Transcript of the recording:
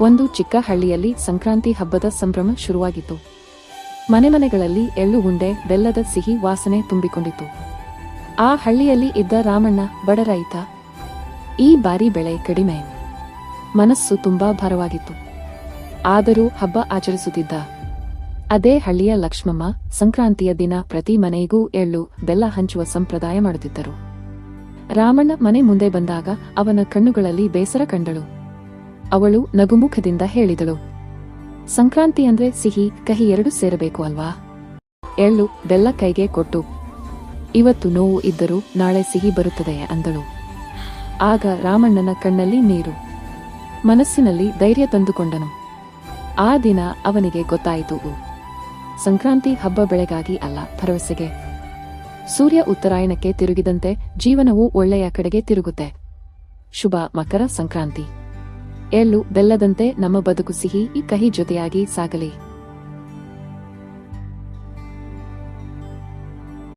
ಒಂದು ಚಿಕ್ಕ ಹಳ್ಳಿಯಲ್ಲಿ ಸಂಕ್ರಾಂತಿ ಹಬ್ಬದ ಸಂಭ್ರಮ ಶುರುವಾಗಿತ್ತು. ಮನೆಗಳಲ್ಲಿ ಎಳ್ಳು ಉಂಡೆ, ಬೆಲ್ಲದ ಸಿಹಿ ವಾಸನೆ ತುಂಬಿಕೊಂಡಿತು. ಆ ಹಳ್ಳಿಯಲ್ಲಿ ಇದ್ದ ರಾಮಣ್ಣ ಬಡ ರೈತ. ಈ ಬಾರಿ ಬೆಳೆ ಕಡಿಮೆ. ಮನಸ್ಸು ತುಂಬಾ ಭಾರವಾಗಿತ್ತು. ಆದರೂ ಹಬ್ಬ ಆಚರಿಸುತ್ತಿದ್ದ. ಅದೇ ಹಳ್ಳಿಯ ಲಕ್ಷ್ಮಮ್ಮ ಸಂಕ್ರಾಂತಿಯ ದಿನ ಪ್ರತಿ ಮನೆಗೂ ಎಳ್ಳು, ಬೆಲ್ಲ ಹಂಚುವ ಸಂಪ್ರದಾಯ ಮಾಡುತ್ತಿದ್ದರು. ರಾಮಣ್ಣ ಮನೆ ಮುಂದೆ ಬಂದಾಗ ಅವನ ಕಣ್ಣುಗಳಲ್ಲಿ ಬೇಸರ ಕಂಡಳು. ಅವಳು ನಗುಮುಖದಿಂದ ಹೇಳಿದಳು, ಸಂಕ್ರಾಂತಿ ಅಂದ್ರೆ ಸಿಹಿ ಕಹಿ ಎರಡು ಸೇರಬೇಕು ಅಲ್ವಾ? ಎಳ್ಳು ಬೆಲ್ಲ ಕೈಗೆ ಕೊಟ್ಟು, ಇವತ್ತು ನೋವು ಇದ್ದರೂ ನಾಳೆ ಸಿಹಿ ಬರುತ್ತದೆ ಅಂದಳು. ಆಗ ರಾಮಣ್ಣನ ಕಣ್ಣಲ್ಲಿ ನೀರು, ಮನಸ್ಸಿನಲ್ಲಿ ಧೈರ್ಯ ತಂದುಕೊಂಡನು. ಆ ದಿನ ಅವನಿಗೆ ಗೊತ್ತಾಯಿತು, ಸಂಕ್ರಾಂತಿ ಹಬ್ಬ ಬೆಳೆಗಾಗಿ ಅಲ್ಲ, ಭರವಸೆಗೆ. ಸೂರ್ಯ ಉತ್ತರಾಯಣಕ್ಕೆ ತಿರುಗಿದಂತೆ ಜೀವನವು ಒಳ್ಳೆಯ ಕಡೆಗೆ ತಿರುಗುತ್ತೆ. ಶುಭ ಮಕರ ಸಂಕ್ರಾಂತಿ. ಎಳ್ಳು ಬೆಲ್ಲದಂತೆ ನಮ್ಮ ಬದುಕು ಸಿಹಿ ಕಹಿ ಜೊತೆಯಾಗಿ ಸಾಗಲಿ.